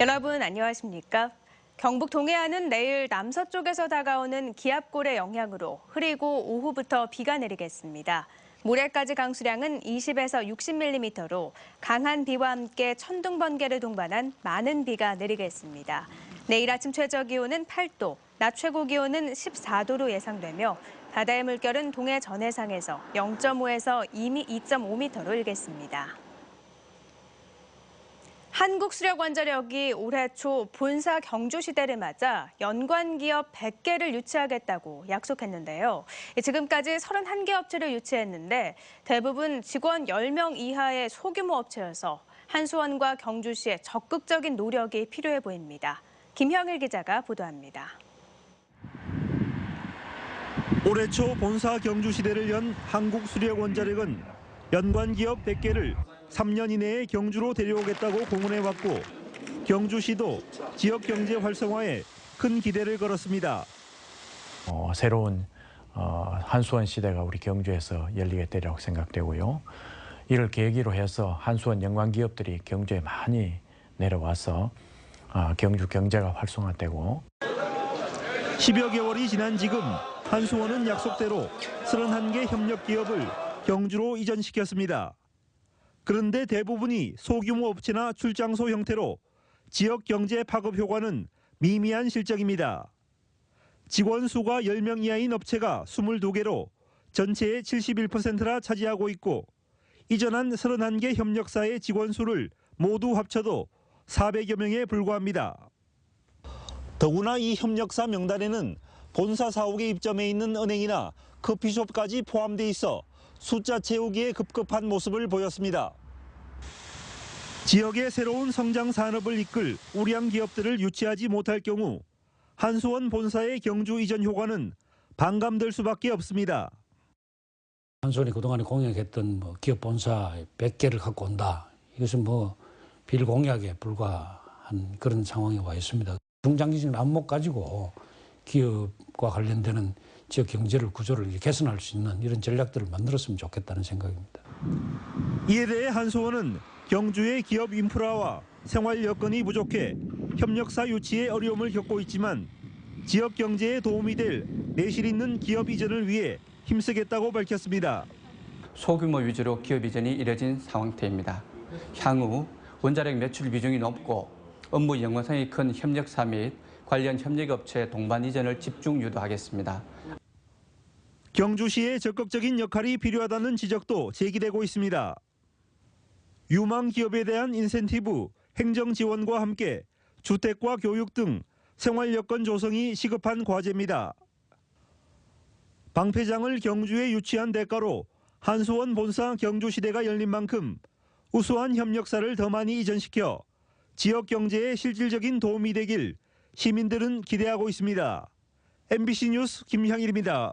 여러분 안녕하십니까? 경북 동해안은 내일 남서쪽에서 다가오는 기압골의 영향으로 흐리고 오후부터 비가 내리겠습니다. 모레까지 강수량은 20에서 60mm로 강한 비와 함께 천둥 번개를 동반한 많은 비가 내리겠습니다. 내일 아침 최저 기온은 8도, 낮 최고 기온은 14도로 예상되며 바다의 물결은 동해 전해상에서 0.5에서 2.5m로 일겠습니다. 한국수력원자력이 올해 초 본사 경주 시대를 맞아 연관기업 100개를 유치하겠다고 약속했는데요. 지금까지 31개 업체를 유치했는데 대부분 직원 10명 이하의 소규모 업체여서 한수원과 경주시의 적극적인 노력이 필요해 보입니다. 김형일 기자가 보도합니다. 올해 초 본사 경주 시대를 연 한국수력원자력은 연관기업 100개를 3년 이내에 경주로 데려오겠다고 공언해왔고 경주시도 지역 경제 활성화에 큰 기대를 걸었습니다. 새로운 한수원 시대가 우리 경주에서 열리겠다고 생각되고요. 이를 계기로 해서 한수원 연관 기업들이 경주에 많이 내려와서 경주 경제가 활성화되고 10여 개월이 지난 지금 한수원은 약속대로 31개 협력 기업을 경주로 이전시켰습니다. 그런데 대부분이 소규모 업체나 출장소 형태로 지역 경제 파급 효과는 미미한 실적입니다. 직원 수가 10명 이하인 업체가 22개로 전체의 71%나 차지하고 있고 이전한 31개 협력사의 직원 수를 모두 합쳐도 400여 명에 불과합니다. 더구나 이 협력사 명단에는 본사 사옥에 입점해 있는 은행이나 커피숍까지 포함돼 있어 숫자 채우기에 급급한 모습을 보였습니다. 지역의 새로운 성장 산업을 이끌 우량 기업들을 유치하지 못할 경우 한수원 본사의 경주 이전 효과는 반감될 수밖에 없습니다. 한수원이 그동안에 공약했던 기업 본사 100개를 갖고 온다. 이것은 빌공약에 불과한 그런 상황에 와 있습니다. 중장기적인 안목 가지고 기업과 관련되는 지역 경제를 구조를 개선할 수 있는 이런 전략들을 만들었으면 좋겠다는 생각입니다. 이에 대해 한수원은 경주의 기업 인프라와 생활 여건이 부족해 협력사 유치에 어려움을 겪고 있지만 지역 경제에 도움이 될 내실 있는 기업 이전을 위해 힘쓰겠다고 밝혔습니다. 소규모 위주로 기업 이전이 이뤄진 상황태입니다. 향후 원자력 매출 비중이 높고 업무 연관성이 큰 협력사 및 관련 협력업체 동반 이전을 집중 유도하겠습니다. 경주시의 적극적인 역할이 필요하다는 지적도 제기되고 있습니다. 유망 기업에 대한 인센티브, 행정 지원과 함께 주택과 교육 등 생활 여건 조성이 시급한 과제입니다. 방패장을 경주에 유치한 대가로 한수원 본사 경주시대가 열린 만큼 우수한 협력사를 더 많이 이전시켜 지역 경제에 실질적인 도움이 되길 시민들은 기대하고 있습니다. MBC 뉴스 김향일입니다.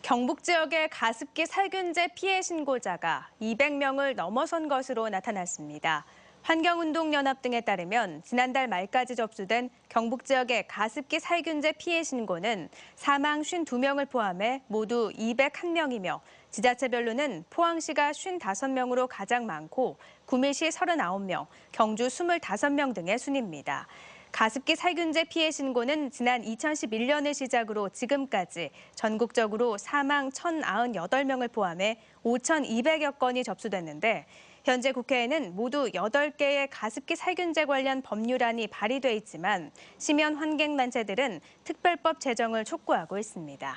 경북 지역의 가습기 살균제 피해 신고자가 200명을 넘어선 것으로 나타났습니다. 환경운동연합 등에 따르면 지난달 말까지 접수된 경북 지역의 가습기 살균제 피해 신고는 사망 52명을 포함해 모두 201명이며 지자체별로는 포항시가 55명으로 가장 많고 구미시 39명, 경주 25명 등의 순입니다. 가습기 살균제 피해 신고는 지난 2011년을 시작으로 지금까지 전국적으로 사망 1,098명을 포함해 5,200여 건이 접수됐는데 현재 국회에는 모두 8개의 가습기 살균제 관련 법률안이 발의돼 있지만 시민 환경단체들은 특별법 제정을 촉구하고 있습니다.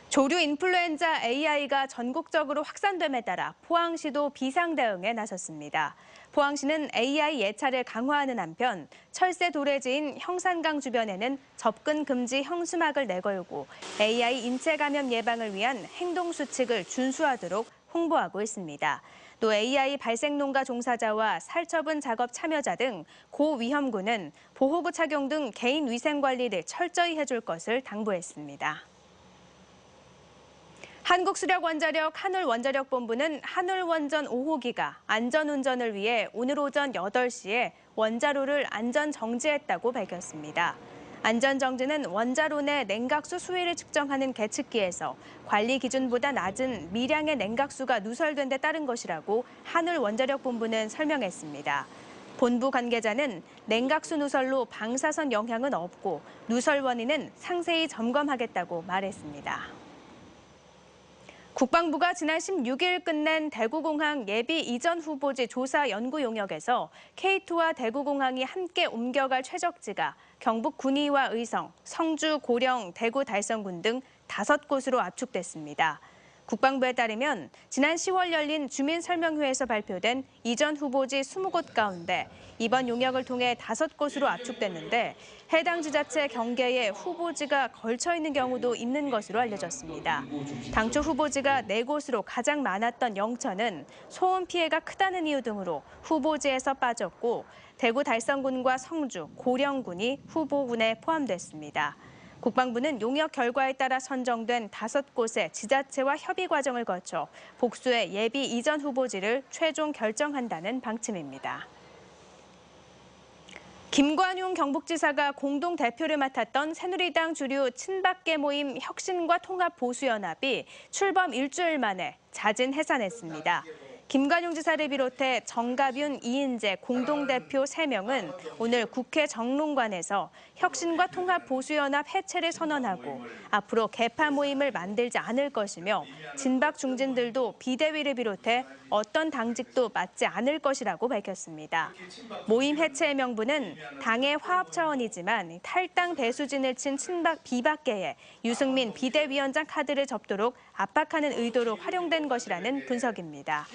조류 인플루엔자 AI가 전국적으로 확산됨에 따라 포항시도 비상 대응에 나섰습니다. 포항시는 AI 예찰을 강화하는 한편 철새 도래지인 형산강 주변에는 접근 금지 형수막을 내걸고 AI 인체 감염 예방을 위한 행동 수칙을 준수하도록 홍보하고 있습니다. 또 AI 발생 농가 종사자와 살처분 작업 참여자 등 고위험군은 보호구 착용 등 개인 위생 관리를 철저히 해줄 것을 당부했습니다. 한국수력원자력 한울원자력본부는 한울원전 5호기가 안전운전을 위해 오늘 오전 8시에 원자로를 안전 정지했다고 밝혔습니다. 안전정지는 원자로 내 냉각수 수위를 측정하는 계측기에서 관리 기준보다 낮은 미량의 냉각수가 누설된 데 따른 것이라고 한울원자력본부는 설명했습니다. 본부 관계자는 냉각수 누설로 방사선 영향은 없고 누설 원인은 상세히 점검하겠다고 말했습니다. 국방부가 지난 16일 끝낸 대구공항 예비 이전 후보지 조사 연구 용역에서 K2와 대구공항이 함께 옮겨갈 최적지가 경북 군위와 의성, 성주, 고령, 대구, 달성군 등 5곳으로 압축됐습니다. 국방부에 따르면 지난 10월 열린 주민설명회에서 발표된 이전 후보지 20곳 가운데 이번 용역을 통해 5곳으로 압축됐는데 해당 지자체 경계에 후보지가 걸쳐 있는 경우도 있는 것으로 알려졌습니다. 당초 후보지가 4곳으로 가장 많았던 영천은 소음 피해가 크다는 이유 등으로 후보지에서 빠졌고 대구 달성군과 성주, 고령군이 후보군에 포함됐습니다. 국방부는 용역 결과에 따라 선정된 5곳의 지자체와 협의 과정을 거쳐 복수의 예비 이전 후보지를 최종 결정한다는 방침입니다. 김관용 경북지사가 공동 대표를 맡았던 새누리당 주류 친박계 모임 혁신과 통합보수연합이 출범 일주일 만에 자진 해산했습니다. 김관용 지사를 비롯해 정가윤, 이인재 공동대표 3명은 오늘 국회 정론관에서 혁신과 통합보수연합 해체를 선언하고 앞으로 개파 모임을 만들지 않을 것이며 진박 중진들도 비대위를 비롯해 어떤 당직도 맡지 않을 것이라고 밝혔습니다. 모임 해체의 명분은 당의 화합 차원이지만 탈당 배수진을 친 친박 비박계에 유승민 비대위원장 카드를 접도록 압박하는 의도로 활용된 것이라는 분석입니다.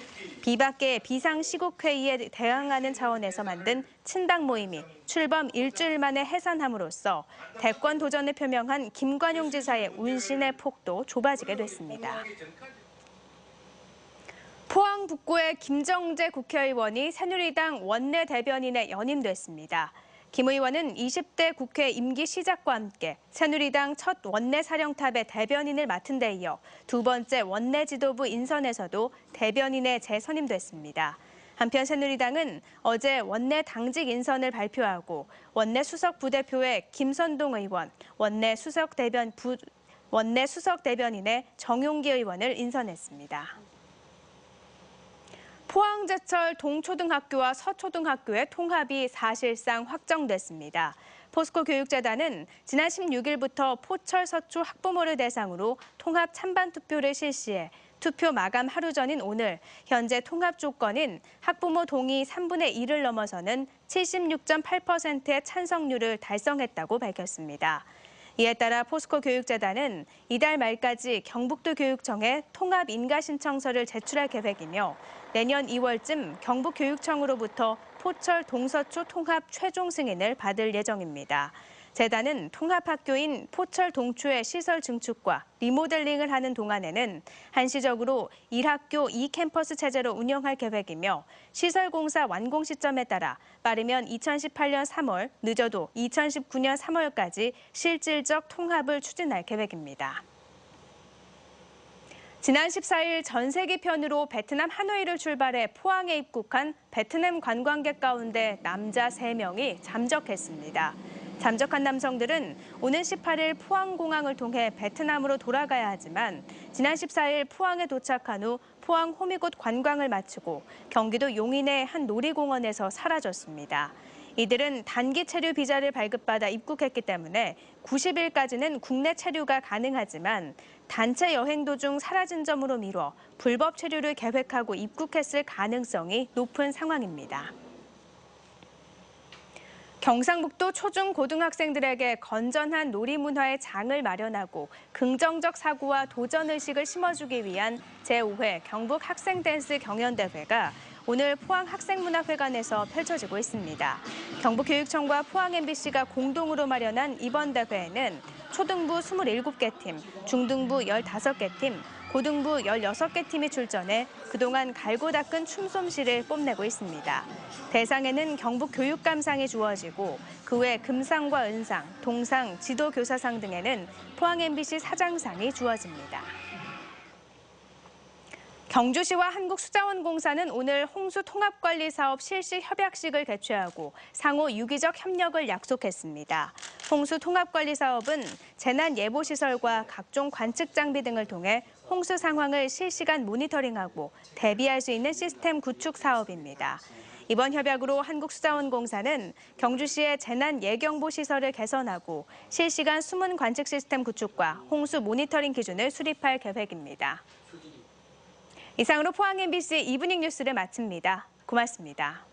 비박계의 비상시국회의에 대항하는 차원에서 만든 친당 모임이 출범 일주일 만에 해산함으로써 대권 도전을 표명한 김관용 지사의 운신의 폭도 좁아지게 됐습니다. 포항 북구의 김정재 국회의원이 새누리당 원내 대변인에 연임됐습니다. 김 의원은 20대 국회 임기 시작과 함께 새누리당 첫 원내 사령탑의 대변인을 맡은 데 이어 2번째 원내 지도부 인선에서도 대변인에 재선임됐습니다. 한편 새누리당은 어제 원내 당직 인선을 발표하고 원내 수석 부대표에 김선동 의원, 원내 수석 대변인에 정용기 의원을 인선했습니다. 포항제철 동초등학교와 서초등학교의 통합이 사실상 확정됐습니다. 포스코 교육재단은 지난 16일부터 포철 서초 학부모를 대상으로 통합 찬반 투표를 실시해 투표 마감 하루 전인 오늘 현재 통합 조건인 학부모 동의 3분의 1을 넘어서는 76.8%의 찬성률을 달성했다고 밝혔습니다. 이에 따라 포스코 교육재단은 이달 말까지 경북도 교육청에 통합 인가 신청서를 제출할 계획이며 내년 2월쯤 경북교육청으로부터 포철 동서초 통합 최종 승인을 받을 예정입니다. 재단은 통합학교인 포철 동초의 시설 증축과 리모델링을 하는 동안에는 한시적으로 1학교 2캠퍼스 체제로 운영할 계획이며 시설 공사 완공 시점에 따라 빠르면 2018년 3월, 늦어도 2019년 3월까지 실질적 통합을 추진할 계획입니다. 지난 14일 전세기 편으로 베트남 하노이를 출발해 포항에 입국한 베트남 관광객 가운데 남자 3명이 잠적했습니다. 잠적한 남성들은 오는 18일 포항공항을 통해 베트남으로 돌아가야 하지만 지난 14일 포항에 도착한 후 포항 호미곶 관광을 마치고 경기도 용인의 한 놀이공원에서 사라졌습니다. 이들은 단기 체류 비자를 발급받아 입국했기 때문에 90일까지는 국내 체류가 가능하지만 단체 여행 도중 사라진 점으로 미뤄 불법 체류를 계획하고 입국했을 가능성이 높은 상황입니다. 경상북도 초중 고등학생들에게 건전한 놀이문화의 장을 마련하고 긍정적 사고와 도전의식을 심어주기 위한 제5회 경북 학생댄스 경연대회가 오늘 포항학생문화회관에서 펼쳐지고 있습니다. 경북교육청과 포항MBC가 공동으로 마련한 이번 대회에는 초등부 27개 팀, 중등부 15개 팀, 고등부 16개 팀이 출전해 그동안 갈고 닦은 춤솜씨를 뽐내고 있습니다. 대상에는 경북교육감상이 주어지고 그 외 금상과 은상, 동상, 지도교사상 등에는 포항MBC 사장상이 주어집니다. 경주시와 한국수자원공사는 오늘 홍수통합관리사업 실시 협약식을 개최하고 상호 유기적 협력을 약속했습니다. 홍수통합관리사업은 재난예보시설과 각종 관측장비 등을 통해 홍수 상황을 실시간 모니터링하고 대비할 수 있는 시스템 구축 사업입니다. 이번 협약으로 한국수자원공사는 경주시의 재난예경보 시설을 개선하고 실시간 수문 관측 시스템 구축과 홍수 모니터링 기준을 수립할 계획입니다. 이상으로 포항 MBC 이브닝 뉴스를 마칩니다. 고맙습니다.